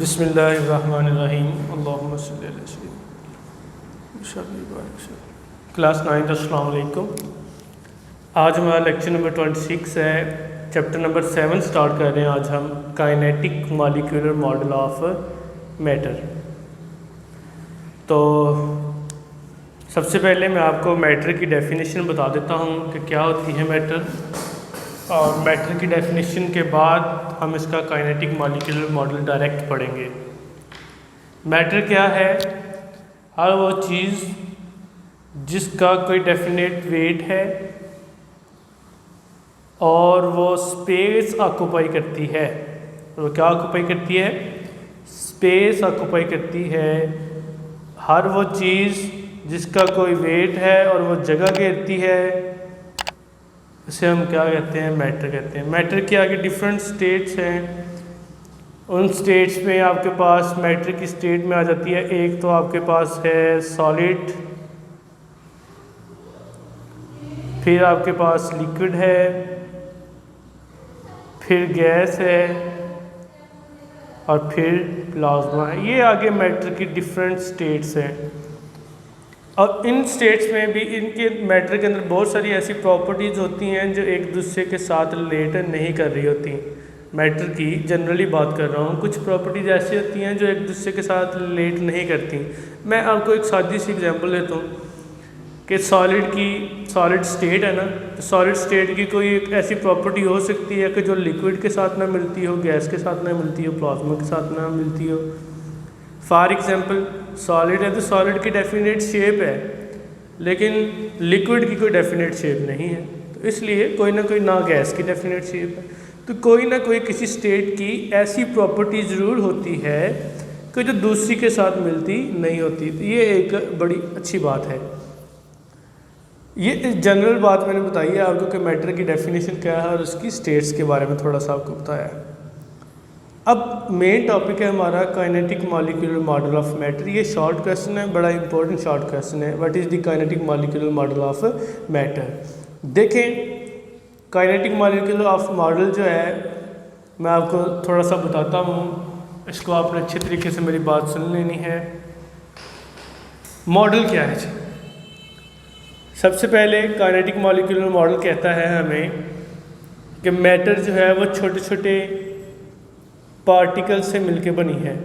बिस्मिल्लाहिर्रहमानिर्रहीम अल्लाहुम्मा सल्लि अला सय्यिदिना क्लास 9 अस्सलाम वालेकुम। आज हमारा लेक्चर नंबर 26 है। चैप्टर नंबर 7 स्टार्ट कर रहे हैं। आज हम kinetic molecular model of matter. तो सबसे पहले मैं आपको मैटर की डेफिनेशन बता देता हूँ कि क्या होती है मैटर, और मैटर की डेफिनेशन के बाद हम इसका काइनेटिक मॉलिक्यूलर मॉडल डायरेक्ट पढ़ेंगे। मैटर क्या है? हर वो चीज़ जिसका कोई डेफिनेट वेट है और वो स्पेस ऑक्यूपाई करती है। वो क्या ऑक्यूपाई करती है? स्पेस ऑक्यूपाई करती है। हर वो चीज़ जिसका कोई वेट है और वो जगह घेरती है, इसे हम क्या कहते हैं? मैटर कहते हैं। मैटर के आगे डिफरेंट स्टेट्स हैं। उन स्टेट्स में आपके पास मैटर की स्टेट में आ जाती है। एक तो आपके पास है सॉलिड, फिर आपके पास लिक्विड है, फिर गैस है और फिर प्लाज्मा है। ये आगे मैटर की डिफरेंट स्टेट्स हैं। और इन स्टेट्स में भी इनके मैटर के अंदर बहुत सारी ऐसी प्रॉपर्टीज़ होती हैं जो एक दूसरे के साथ रिलेट नहीं कर रही होती। मैटर की जनरली बात कर रहा हूँ। कुछ प्रॉपर्टीज़ ऐसी होती हैं जो एक दूसरे के साथ रिलेट नहीं करती। मैं आपको एक सादी सी एग्जांपल देता हूँ कि सॉलिड स्टेट है ना, तो सॉलिड स्टेट की कोई एक ऐसी प्रॉपर्टी हो सकती है कि जो लिक्विड के साथ ना मिलती हो, गैस के साथ ना मिलती हो, प्लाज्मा के साथ ना मिलती हो। फॉर एग्जांपल सॉलिड है तो सॉलिड की डेफिनेट शेप है, लेकिन लिक्विड की कोई डेफिनेट शेप नहीं है। तो इसलिए कोई ना कोई ना गैस की डेफिनेट शेप है, तो कोई ना कोई किसी स्टेट की ऐसी प्रॉपर्टी ज़रूर होती है कि जो दूसरी के साथ मिलती नहीं होती। तो ये एक बड़ी अच्छी बात है। ये जनरल बात मैंने बताई है आपको कि मैटर की डेफिनेशन क्या है और उसकी स्टेट्स के बारे में थोड़ा सा आपको बताया है। अब मेन टॉपिक है हमारा kinetic molecular model of matter. ये शॉर्ट क्वेश्चन है, बड़ा इंपॉर्टेंट शॉर्ट क्वेश्चन है। What is the kinetic molecular model of matter. देखें, काइनेटिक मॉलिक्यूलर ऑफ मॉडल जो है मैं आपको थोड़ा सा बताता हूँ। इसको आपने अच्छे तरीके से मेरी बात सुन लेनी है। मॉडल क्या है जी? सबसे पहले काइनेटिक मॉलिक्यूलर मॉडल कहता है हमें कि मैटर जो है वो छोटे छोटे पार्टिकल से मिलके बनी है,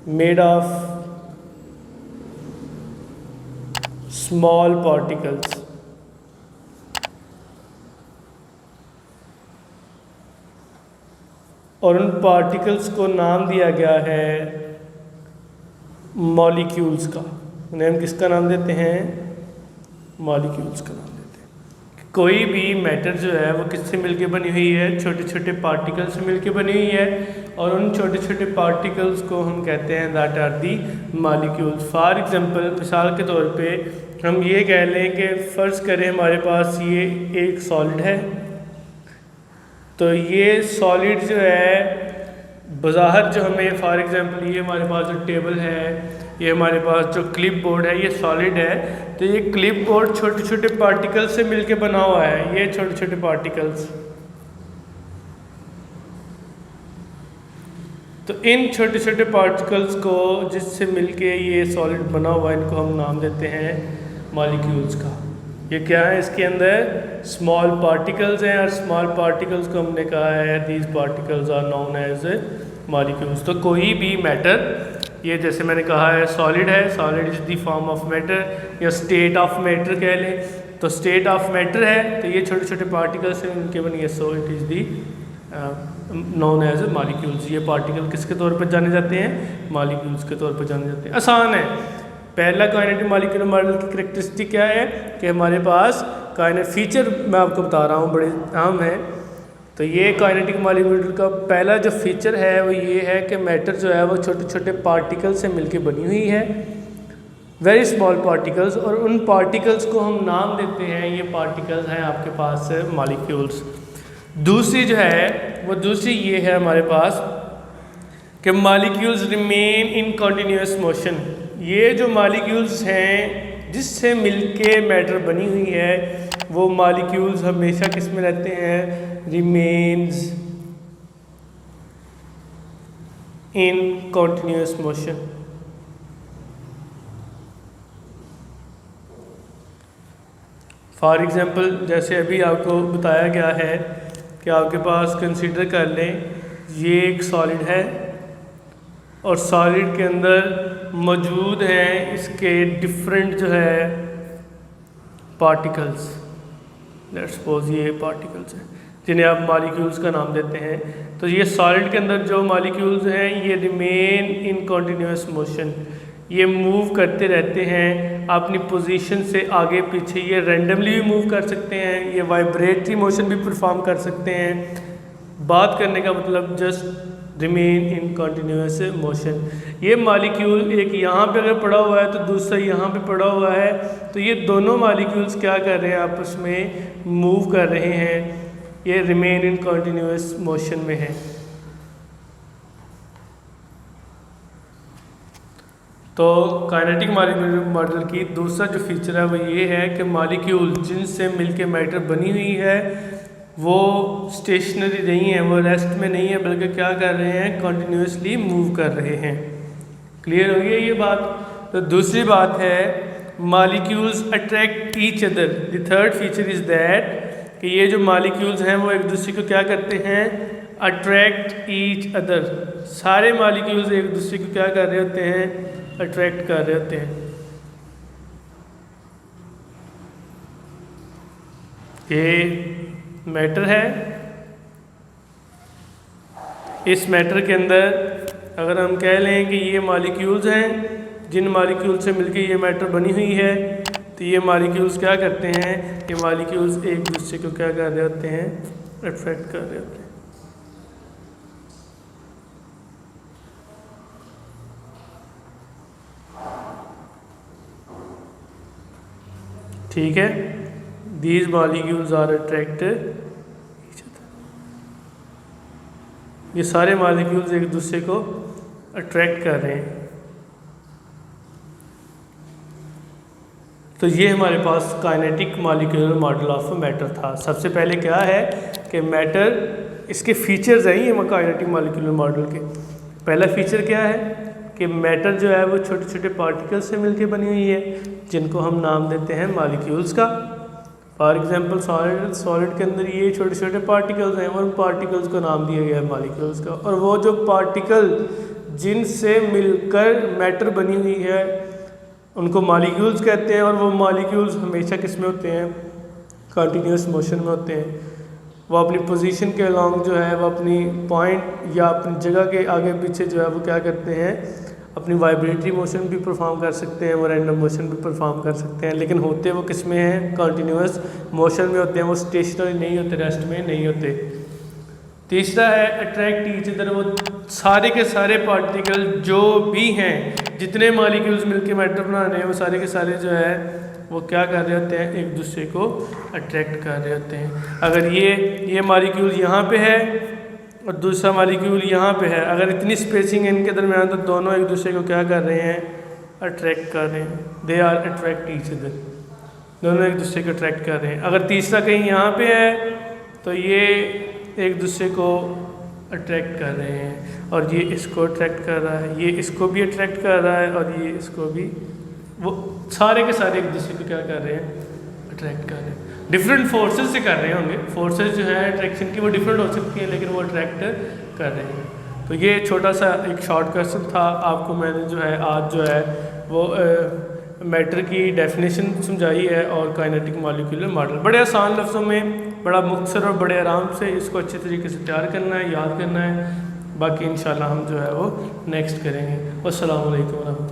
मेड ऑफ स्मॉल पार्टिकल्स। और उन पार्टिकल्स को नाम दिया गया है मॉलिक्यूल्स का। उन्हें हम किसका नाम देते हैं? मॉलिक्यूल्स का नाम देते हैं। कोई भी मैटर जो है वो किससे मिलके बनी हुई है? छोटे छोटे पार्टिकल्स से मिलके बनी हुई है, और उन छोटे छोटे पार्टिकल्स को हम कहते हैं that are the molecules. For example, मिसाल के तौर पे हम ये कह लें कि फ़र्ज़ करें हमारे पास ये एक सॉलिड है। तो ये सॉलिड जो है बज़ाहर जो हमें, फॉर एग्जांपल ये हमारे पास जो टेबल है, ये हमारे पास जो क्लिप बोर्ड है, ये सॉलिड है। तो ये क्लिप बोर्ड छोटे छोटे पार्टिकल्स से मिलके बना हुआ है। ये छोटे छोटे पार्टिकल्स, तो इन छोटे छोटे पार्टिकल्स को जिससे मिलके ये सॉलिड बना हुआ है, इनको हम नाम देते हैं मॉलिक्यूल्स का। ये क्या है? इसके अंदर स्मॉल पार्टिकल्स हैं, और स्मॉल पार्टिकल्स को हमने कहा है these particles are known as molecules. तो कोई भी मैटर, ये जैसे मैंने कहा है सॉलिड है, solid is the form of matter या स्टेट ऑफ मैटर कह लें। तो स्टेट ऑफ मैटर है, तो ये छोटे छोटे पार्टिकल्स हैं उनके बनी है, so it is the known as molecules. ये पार्टिकल किसके तौर पर जाने जाते हैं? मॉलिक्यूल्स के तौर पर जाने जाते हैं। आसान है। पहला काइनेटिक मॉलिक्यूलर मॉडल की करैक्टरिस्टिक क्या है कि हमारे पास काइनेटिक फीचर मैं आपको बता रहा हूँ, बड़े अहम है। तो ये काइनेटिक मॉलिक्यूलर का पहला जो फीचर है वो ये है कि मैटर जो है वो छोटे छोटे पार्टिकल से मिलके बनी हुई है, वेरी स्मॉल पार्टिकल्स, और उन पार्टिकल्स को हम नाम देते हैं, ये पार्टिकल्स हैं आपके पास मॉलिक्यूल्स। दूसरी जो है वो दूसरी ये है हमारे पास कि molecules remain in continuous motion. ये जो मॉलिक्यूल्स हैं जिससे मिलके मैटर बनी हुई है, वो मॉलिक्यूल्स हमेशा किस में रहते हैं? Remains in continuous motion. For example जैसे अभी आपको बताया गया है कि आपके पास कंसीडर कर लें ये एक सॉलिड है और सॉलिड के अंदर मौजूद हैं इसके डिफरेंट जो है पार्टिकल्स। लेट्स सपोज ये पार्टिकल्स हैं जिन्हें आप मॉलिक्यूल्स का नाम देते हैं। तो ये सॉलिड के अंदर जो मॉलिक्यूल्स हैं ये रिमेन इन कॉन्टिन्यूस मोशन, ये मूव करते रहते हैं अपनी पोजीशन से आगे पीछे। ये रैंडमली भी मूव कर सकते हैं, ये वाइब्रेटरी मोशन भी परफॉर्म कर सकते हैं। बात करने का मतलब just remain in continuous motion. ये मॉलिक्यूल एक यहाँ पे अगर पड़ा हुआ है तो दूसरा यहाँ पे पड़ा हुआ है, तो ये दोनों मॉलिक्यूल्स क्या कर रहे हैं, आपस में मूव कर रहे हैं। ये रिमेन इन कॉन्टिन्यूस मोशन में है। तो काइनेटिक मॉडल की दूसरा जो फीचर है वो ये है कि मॉलिक्यूल जिनसे मिलके मैटर बनी हुई है वो स्टेशनरी नहीं है, वो रेस्ट में नहीं है, बल्कि क्या कर रहे हैं, कॉन्टिन्यूसली मूव कर रहे हैं। क्लियर हो गई ये बात। तो दूसरी बात है molecules attract each other. The third feature is that कि ये जो मॉलिक्यूल्स हैं वो एक दूसरे को क्या करते हैं, अट्रैक्ट ईच अदर। सारे मॉलिक्यूल्स एक दूसरे को क्या कर रहे होते हैं, अट्रैक्ट कर रहे होते हैं। ये मैटर है, इस मैटर के अंदर अगर हम कह लें कि ये मॉलिक्यूल्स हैं जिन मॉलिक्यूल से मिलके ये मैटर बनी हुई है, तो ये मॉलिक्यूल्स क्या करते हैं, ये मॉलिक्यूल्स एक दूसरे को क्या कर रहे होते हैं, अट्रैक्ट कर रहे होते हैं। ठीक है, दीज मॉलिक्यूल्स आर अट्रैक्टेड। ये सारे मॉलिक्यूल्स एक दूसरे को अट्रैक्ट कर रहे हैं। तो ये हमारे पास kinetic molecular model of matter था। सबसे पहले क्या है कि मैटर, इसके फीचर्स हैं ये काइनेटिक मॉलिक्यूलर मॉडल के। पहला फीचर क्या है कि मैटर जो है वो छोटे छोटे पार्टिकल्स से मिलके बनी हुई है जिनको हम नाम देते हैं मॉलिक्यूल्स का। फॉर एग्जांपल सॉलिड के अंदर ये छोटे छोटे पार्टिकल्स हैं और उन पार्टिकल्स को नाम दिया गया है मॉलिक्यूल्स का। और वो जो पार्टिकल जिनसे मिलकर मैटर बनी हुई है उनको मॉलिक्यूल्स कहते हैं। और वो मॉलिक्यूल्स हमेशा किस में होते हैं, कंटिन्यूस मोशन में होते हैं। वो अपनी पोजीशन के अलॉन्ग जो है वो अपनी पॉइंट या अपनी जगह के आगे पीछे जो है वो क्या करते हैं, अपनी वाइब्रेटरी मोशन भी परफॉर्म कर सकते हैं, वो रैंडम मोशन भी परफॉर्म कर सकते हैं। लेकिन होते वो किस में हैं, कंटिन्यूस मोशन में होते हैं, वो स्टेशनरी नहीं होते, रेस्ट में नहीं होते। तीसरा है अट्रैक्ट ईच अदर। वो सारे के सारे पार्टिकल जो भी हैं, जितने मॉलिक्यूल्स मिलके मैटर बना रहे हैं, वो सारे के सारे जो है वो क्या कर रहे होते हैं, एक दूसरे को अट्रैक्ट कर रहे होते हैं। अगर ये मॉलिक्यूल यहाँ पे है और दूसरा मॉलिक्यूल यहाँ पे है, अगर इतनी स्पेसिंग है इनके दरमियान, तो दोनों एक दूसरे को क्या कर रहे हैं, अट्रैक्ट कर रहे हैं। They are attract each other, दोनों एक दूसरे को अट्रैक्ट कर रहे हैं। अगर तीसरा कहीं यहाँ पे है तो ये एक दूसरे को अट्रैक्ट कर रहे हैं, और ये इसको अट्रैक्ट कर रहा है, ये इसको भी अट्रैक्ट कर रहा है, और ये इसको भी। वो सारे के सारे एक दूसरे को क्या कर रहे हैं, अट्रैक्ट कर रहे हैं। डिफरेंट फोर्सेस से कर रहे होंगे, फोर्सेस जो है अट्रैक्शन की वो डिफरेंट हो सकती हैं, लेकिन वो अट्रैक्ट कर रहे हैं। तो ये छोटा सा एक शॉर्ट क्वेश्चन था, आपको मैंने जो है आज जो है वो मैटर की डेफिनेशन समझाई है और काइनेटिक मॉलिक्यूलर मॉडल। बड़े आसान लफ्ज़ों में, बड़ा मुख्तसर और बड़े आराम से इसको अच्छे तरीके से तैयार करना है, याद करना है। बाकी इंशाल्लाह हम जो है वो नेक्स्ट करेंगे। अस्सलामु अलैकुम।